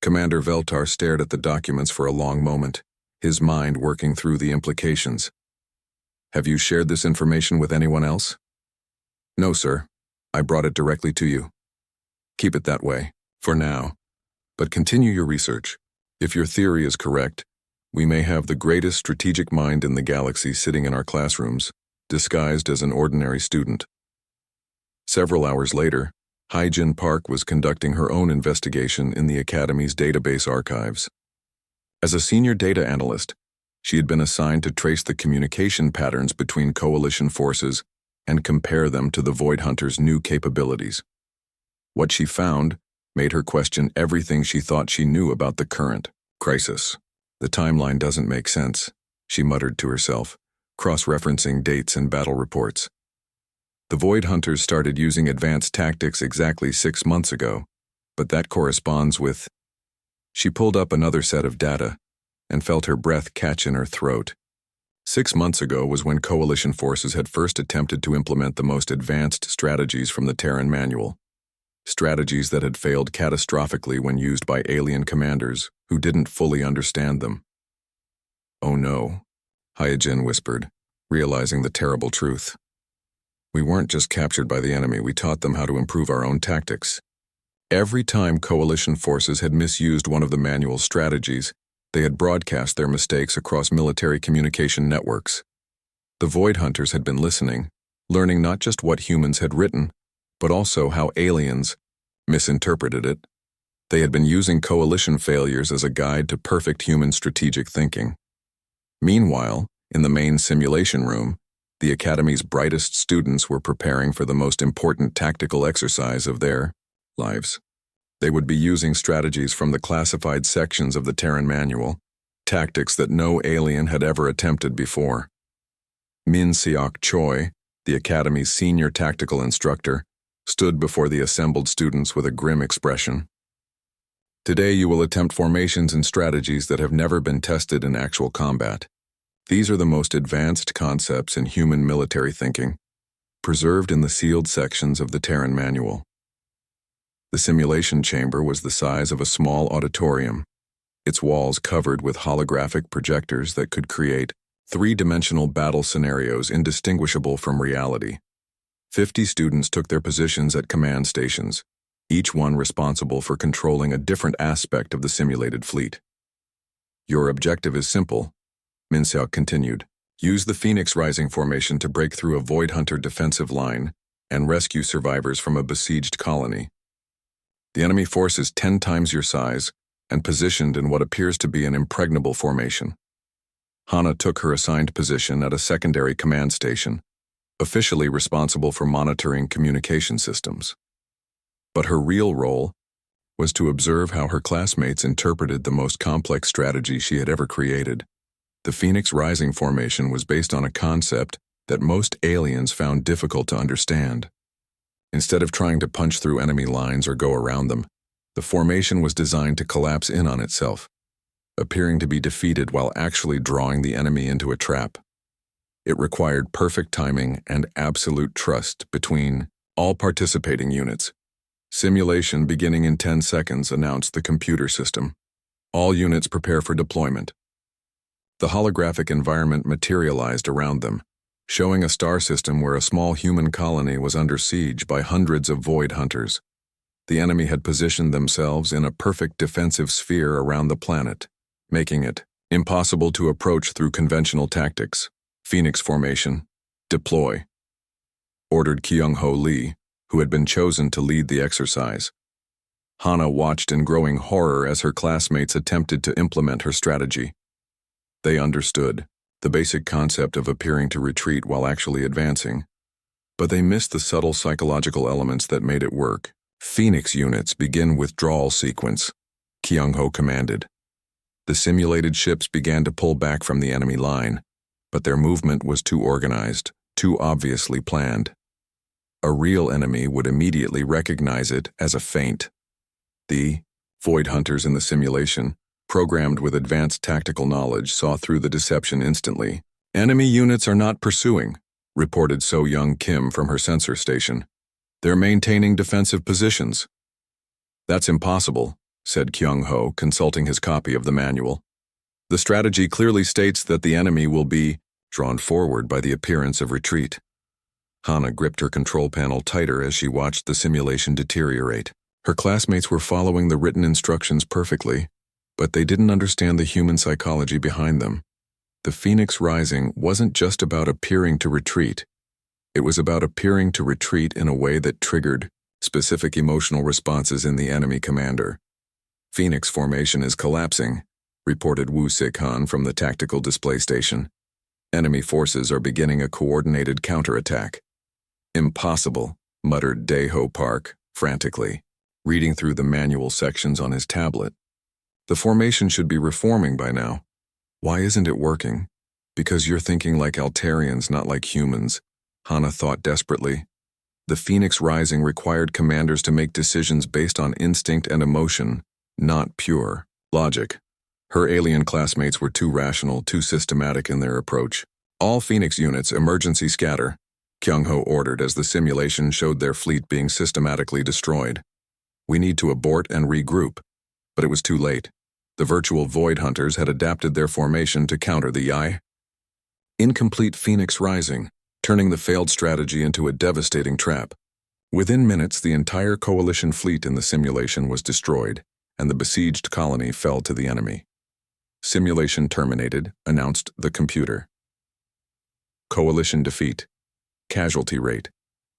Commander Veltar stared at the documents for a long moment, his mind working through the implications. Have you shared this information with anyone else? No, sir. I brought it directly to you. Keep it that way, for now. But continue your research. If your theory is correct, we may have the greatest strategic mind in the galaxy sitting in our classrooms, disguised as an ordinary student. Several hours later, Hyjin Park was conducting her own investigation in the Academy's database archives. As a senior data analyst, she had been assigned to trace the communication patterns between Coalition forces and compare them to the Void Hunter's new capabilities. What she found made her question everything she thought she knew about the current crisis. The timeline doesn't make sense, she muttered to herself, cross-referencing dates and battle reports. The Void Hunters started using advanced tactics exactly 6 months ago, but that corresponds with... She pulled up another set of data and felt her breath catch in her throat. 6 months ago was when Coalition forces had first attempted to implement the most advanced strategies from the Terran manual. Strategies that had failed catastrophically when used by alien commanders who didn't fully understand them. Oh no, Hyjin whispered, realizing the terrible truth. We weren't just captured by the enemy, we taught them how to improve our own tactics. Every time Coalition forces had misused one of the manual's strategies, they had broadcast their mistakes across military communication networks. The Void Hunters had been listening, learning not just what humans had written, but also how aliens misinterpreted it. They had been using Coalition failures as a guide to perfect human strategic thinking. Meanwhile, in the main simulation room, the Academy's brightest students were preparing for the most important tactical exercise of their lives. They would be using strategies from the classified sections of the Terran manual, tactics that no alien had ever attempted before. Min Seok Choi, the Academy's senior tactical instructor, stood before the assembled students with a grim expression. Today you will attempt formations and strategies that have never been tested in actual combat. These are the most advanced concepts in human military thinking, preserved in the sealed sections of the Terran manual. The simulation chamber was the size of a small auditorium, its walls covered with holographic projectors that could create three-dimensional battle scenarios indistinguishable from reality. 50 students took their positions at command stations, each one responsible for controlling a different aspect of the simulated fleet. Your objective is simple, Min Seok continued. Use the Phoenix Rising formation to break through a Void Hunter defensive line and rescue survivors from a besieged colony. The enemy force is 10 times your size and positioned in what appears to be an impregnable formation. Hana took her assigned position at a secondary command station, officially responsible for monitoring communication systems. But her real role was to observe how her classmates interpreted the most complex strategy she had ever created. The Phoenix Rising formation was based on a concept that most aliens found difficult to understand. Instead of trying to punch through enemy lines or go around them, the formation was designed to collapse in on itself, appearing to be defeated while actually drawing the enemy into a trap. It required perfect timing and absolute trust between all participating units. Simulation beginning in 10 seconds, announced the computer system. All units prepare for deployment. The holographic environment materialized around them, showing a star system where a small human colony was under siege by hundreds of Void Hunters. The enemy had positioned themselves in a perfect defensive sphere around the planet, making it impossible to approach through conventional tactics. Phoenix formation, deploy, ordered Kyung-ho Lee, who had been chosen to lead the exercise. Hana watched in growing horror as her classmates attempted to implement her strategy. They understood the basic concept of appearing to retreat while actually advancing. But they missed the subtle psychological elements that made it work. Phoenix units begin withdrawal sequence, Kyung-ho commanded. The simulated ships began to pull back from the enemy line, but their movement was too organized, too obviously planned. A real enemy would immediately recognize it as a feint. The void hunters in the simulation, programmed with advanced tactical knowledge, saw through the deception instantly. Enemy units are not pursuing, reported So-young Kim from her sensor station. They're maintaining defensive positions. That's impossible, said Kyung-ho, consulting his copy of the manual. The strategy clearly states that the enemy will be drawn forward by the appearance of retreat. Hana gripped her control panel tighter as she watched the simulation deteriorate. Her classmates were following the written instructions perfectly, but they didn't understand the human psychology behind them. The Phoenix Rising wasn't just about appearing to retreat. It was about appearing to retreat in a way that triggered specific emotional responses in the enemy commander. Phoenix formation is collapsing, reported Woo-sik-han from the tactical display station. Enemy forces are beginning a coordinated counterattack. Impossible, muttered Dae-ho Park, frantically, reading through the manual sections on his tablet. The formation should be reforming by now. Why isn't it working? Because you're thinking like Altarians, not like humans, Hana thought desperately. The Phoenix Rising required commanders to make decisions based on instinct and emotion, not pure logic. Her alien classmates were too rational, too systematic in their approach. All Phoenix units emergency scatter, Kyung-ho ordered as the simulation showed their fleet being systematically destroyed. We need to abort and regroup. But it was too late. The virtual void hunters had adapted their formation to counter the incomplete Phoenix Rising, turning the failed strategy into a devastating trap. Within minutes, the entire coalition fleet in the simulation was destroyed, and the besieged colony fell to the enemy. Simulation terminated, announced the computer. Coalition defeat. Casualty rate,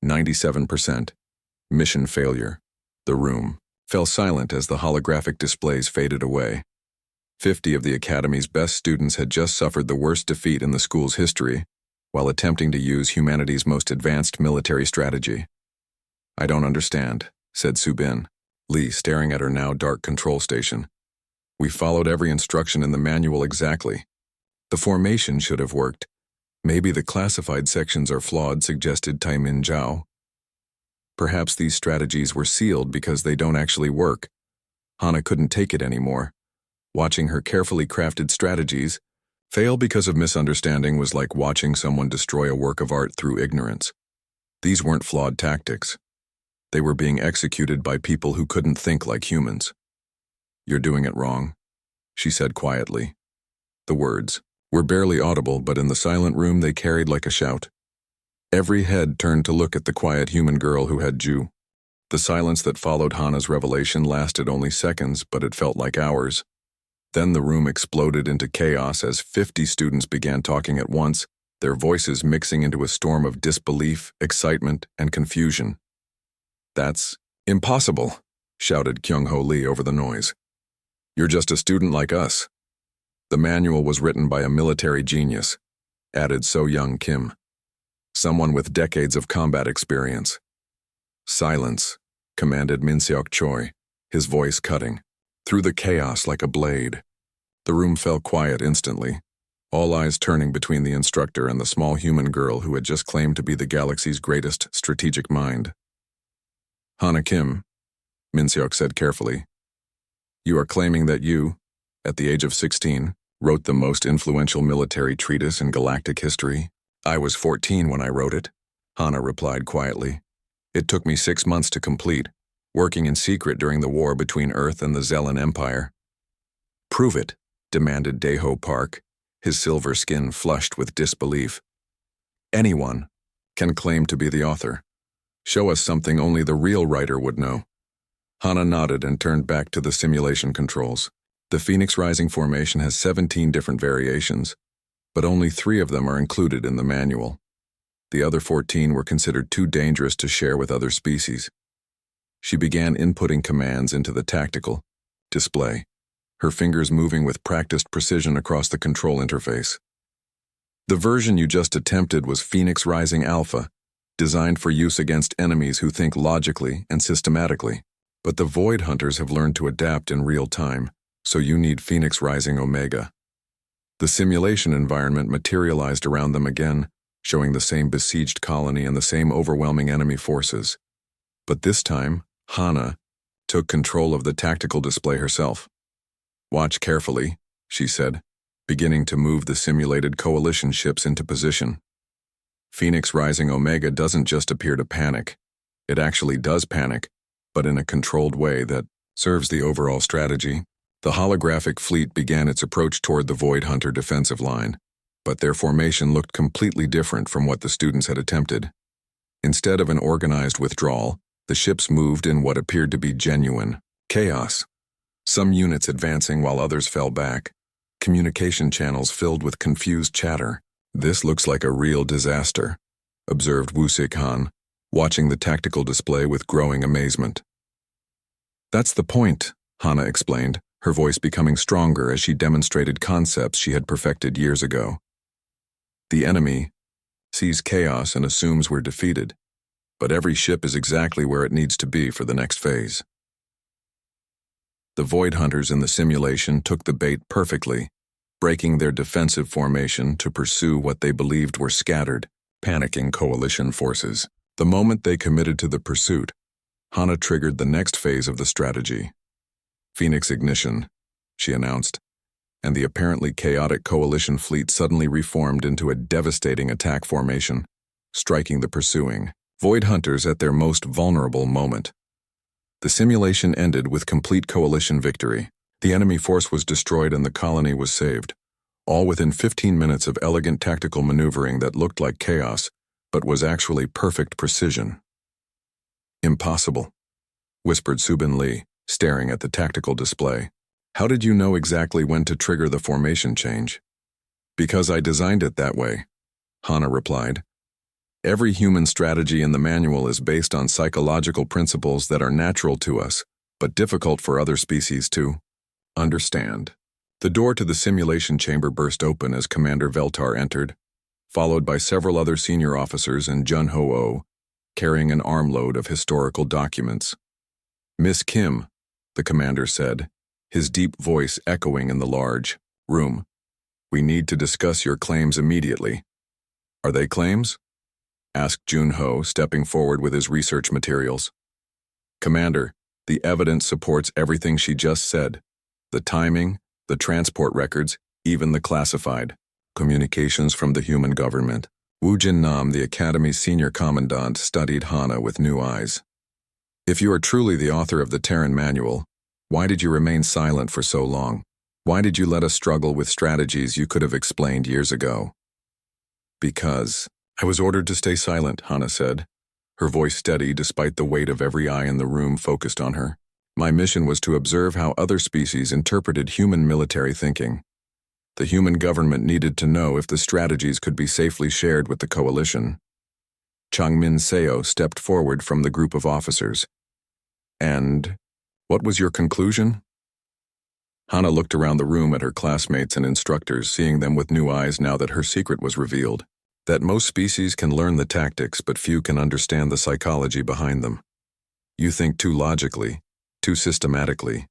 97%. Mission failure. The room fell silent as the holographic displays faded away. 50 of the Academy's best students had just suffered the worst defeat in the school's history, while attempting to use humanity's most advanced military strategy. I don't understand, said Subin, Lee staring at her now dark control station. We followed every instruction in the manual exactly. The formation should have worked. Maybe the classified sections are flawed, suggested Taimin Zhao. Perhaps these strategies were sealed because they don't actually work. Hana couldn't take it anymore. Watching her carefully crafted strategies fail because of misunderstanding was like watching someone destroy a work of art through ignorance. These weren't flawed tactics. They were being executed by people who couldn't think like humans. You're doing it wrong, she said quietly. The words were barely audible, but in the silent room they carried like a shout. Every head turned to look at the quiet human girl who had Ju. The silence that followed Hana's revelation lasted only seconds, but it felt like hours. Then the room exploded into chaos as 50 students began talking at once, their voices mixing into a storm of disbelief, excitement, and confusion. That's impossible, shouted Kyung-ho Lee over the noise. You're just a student like us. The manual was written by a military genius, added So-young Kim. Someone with decades of combat experience. Silence, commanded Min-seok Choi, his voice cutting through the chaos like a blade. The room fell quiet instantly, all eyes turning between the instructor and the small human girl who had just claimed to be the galaxy's greatest strategic mind. Hana Kim, Min-seok said carefully, you are claiming that you, at the age of 16, wrote the most influential military treatise in galactic history? I was 14 when I wrote it, Hana replied quietly. It took me 6 months to complete, working in secret during the war between Earth and the Zellan Empire. Prove it, demanded Dae-ho Park, his silver skin flushed with disbelief. Anyone can claim to be the author. Show us something only the real writer would know. Hana nodded and turned back to the simulation controls. The Phoenix Rising formation has 17 different variations, but only 3 of them are included in the manual. The other 14 were considered too dangerous to share with other species. She began inputting commands into the tactical display, her fingers moving with practiced precision across the control interface. The version you just attempted was Phoenix Rising Alpha, designed for use against enemies who think logically and systematically. But the Void Hunters have learned to adapt in real time, so you need Phoenix Rising Omega. The simulation environment materialized around them again, showing the same besieged colony and the same overwhelming enemy forces. But this time, Hana took control of the tactical display herself. "Watch carefully," she said, beginning to move the simulated coalition ships into position. Phoenix Rising Omega doesn't just appear to panic. It actually does panic, but in a controlled way that serves the overall strategy. The holographic fleet began its approach toward the Void Hunter defensive line, but their formation looked completely different from what the students had attempted. Instead of an organized withdrawal, the ships moved in what appeared to be genuine chaos. Some units advancing while others fell back. Communication channels filled with confused chatter. "This looks like a real disaster," observed Wusik Han, watching the tactical display with growing amazement. "That's the point," Hana explained, her voice becoming stronger as she demonstrated concepts she had perfected years ago. "The enemy sees chaos and assumes we're defeated, but every ship is exactly where it needs to be for the next phase." The Void Hunters in the simulation took the bait perfectly, breaking their defensive formation to pursue what they believed were scattered, panicking coalition forces. The moment they committed to the pursuit, Hana triggered the next phase of the strategy. "Phoenix Ignition," she announced, and the apparently chaotic coalition fleet suddenly reformed into a devastating attack formation, striking the pursuing Void Hunters at their most vulnerable moment. The simulation ended with complete coalition victory. The enemy force was destroyed and the colony was saved, all within 15 minutes of elegant tactical maneuvering that looked like chaos, but was actually perfect precision. "Impossible," whispered Subin Lee, staring at the tactical display. "How did you know exactly when to trigger the formation change?" "Because I designed it that way," Hana replied. "Every human strategy in the manual is based on psychological principles that are natural to us, but difficult for other species to understand." The door to the simulation chamber burst open as Commander Veltar entered, followed by several other senior officers and Jun Ho-Oh, carrying an armload of historical documents. "Miss Kim," the commander said, his deep voice echoing in the large room, "we need to discuss your claims immediately." "Are they claims?" asked Jun-Ho, stepping forward with his research materials. "Commander, the evidence supports everything she just said. The timing, the transport records, even the classified communications from the human government." Wu Jin-Nam, the Academy's senior commandant, studied Hana with new eyes. "If you are truly the author of the Terran manual, why did you remain silent for so long? Why did you let us struggle with strategies you could have explained years ago?" "Because I was ordered to stay silent," Hana said, her voice steady despite the weight of every eye in the room focused on her. "My mission was to observe how other species interpreted human military thinking. The human government needed to know if the strategies could be safely shared with the coalition." Changmin Seo stepped forward from the group of officers. "And what was your conclusion?" Hana looked around the room at her classmates and instructors, seeing them with new eyes now that her secret was revealed. That most species can learn the tactics, but few can understand the psychology behind them. You think too logically, too systematically.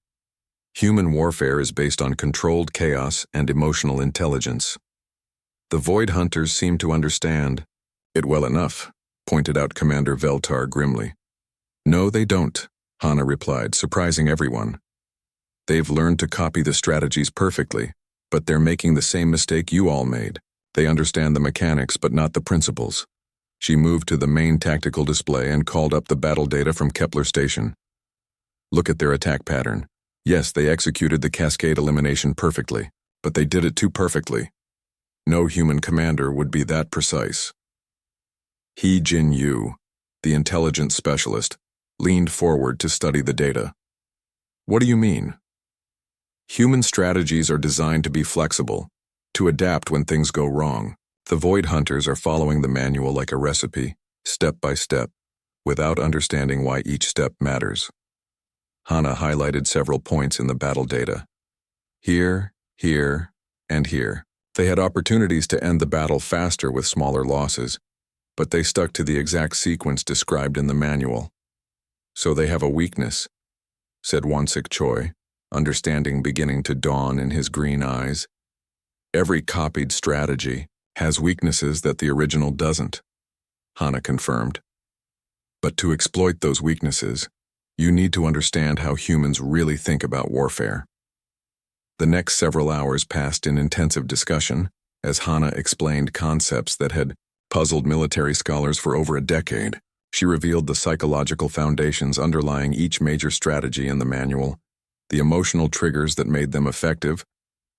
Human warfare is based on controlled chaos and emotional intelligence. The Void Hunters seem to understand it well enough, pointed out Commander Veltar grimly. "No, they don't," Hana replied, surprising everyone. "They've learned to copy the strategies perfectly, but they're making the same mistake you all made. They understand the mechanics but not the principles." She moved to the main tactical display and called up the battle data from Kepler Station. "Look at their attack pattern. Yes, they executed the cascade elimination perfectly, but they did it too perfectly. No human commander would be that precise." He Jin-Yu, the intelligence specialist, leaned forward to study the data. "What do you mean?" "Human strategies are designed to be flexible, to adapt when things go wrong. The Void Hunters are following the manual like a recipe, step by step, without understanding why each step matters." Hana highlighted several points in the battle data. Here, here, and here. They had opportunities to end the battle faster with smaller losses, but they stuck to the exact sequence described in the manual. "So they have a weakness," said Wansik Choi, understanding beginning to dawn in his green eyes. "Every copied strategy has weaknesses that the original doesn't," Hana confirmed. "But to exploit those weaknesses, you need to understand how humans really think about warfare." The next several hours passed in intensive discussion as Hana explained concepts that had puzzled military scholars for over a decade. She revealed the psychological foundations underlying each major strategy in the manual, the emotional triggers that made them effective,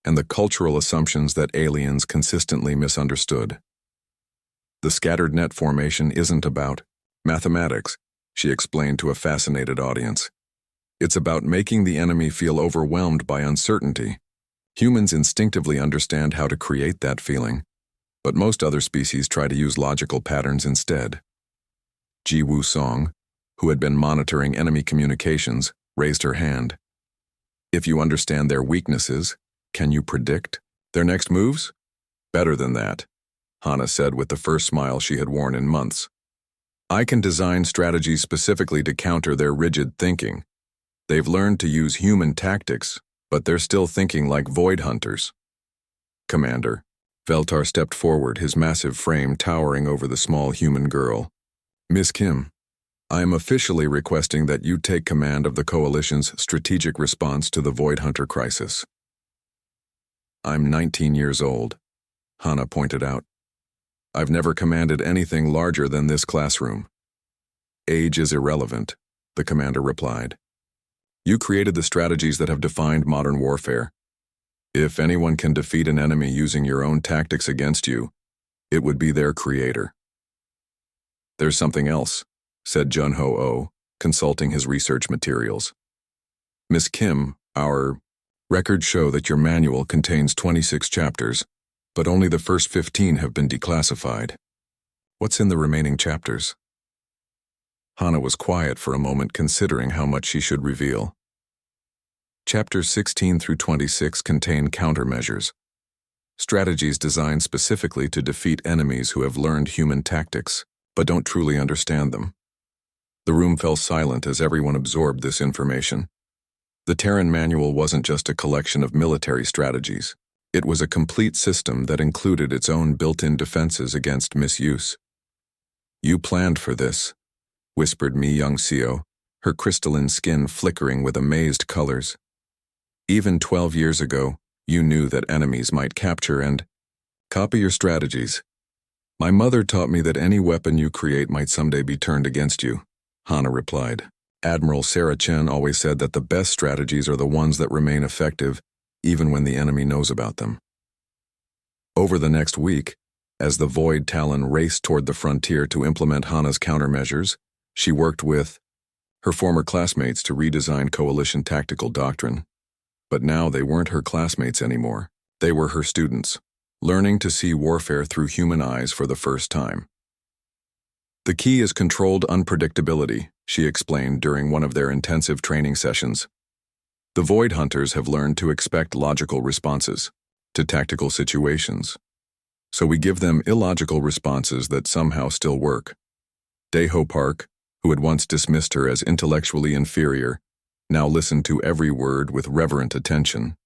and the cultural assumptions that aliens consistently misunderstood. "The scattered net formation isn't about mathematics," she explained to a fascinated audience. "It's about making the enemy feel overwhelmed by uncertainty. Humans instinctively understand how to create that feeling, but most other species try to use logical patterns instead." Ji Woo Song, who had been monitoring enemy communications, raised her hand. "If you understand their weaknesses, can you predict their next moves?" "Better than that," Hana said with the first smile she had worn in months. "I can design strategies specifically to counter their rigid thinking. They've learned to use human tactics, but they're still thinking like void hunters." "Commander," Veltar stepped forward, his massive frame towering over the small human girl. "Miss Kim, I am officially requesting that you take command of the Coalition's strategic response to the Void Hunter crisis." "I'm 19 years old," Hana pointed out. "I've never commanded anything larger than this classroom." "Age is irrelevant," the commander replied. "You created the strategies that have defined modern warfare. If anyone can defeat an enemy using your own tactics against you, it would be their creator." "There's something else," said Jun-Ho Oh, consulting his research materials. "Miss Kim, our records show that your manual contains 26 chapters, but only the first 15 have been declassified. What's in the remaining chapters?" Hana was quiet for a moment, considering how much she should reveal. Chapters 16 through 26 contain countermeasures, strategies designed specifically to defeat enemies who have learned human tactics, but don't truly understand them. The room fell silent as everyone absorbed this information. The Terran manual wasn't just a collection of military strategies. It was a complete system that included its own built-in defenses against misuse. "You planned for this," whispered Mi Young-seo, her crystalline skin flickering with amazed colors. "Even 12 years ago, you knew that enemies might capture and copy your strategies. My mother taught me that any weapon you create might someday be turned against you," Hana replied. "Admiral Sarah Chen always said that the best strategies are the ones that remain effective even when the enemy knows about them." Over the next week, as the Void Talon raced toward the frontier to implement Hana's countermeasures, she worked with her former classmates to redesign Coalition tactical doctrine. But now they weren't her classmates anymore. They were her students, learning to see warfare through human eyes for the first time. "The key is controlled unpredictability," she explained during one of their intensive training sessions. "The Void Hunters have learned to expect logical responses to tactical situations. So we give them illogical responses that somehow still work." Daeho Park, who had once dismissed her as intellectually inferior, now listened to every word with reverent attention.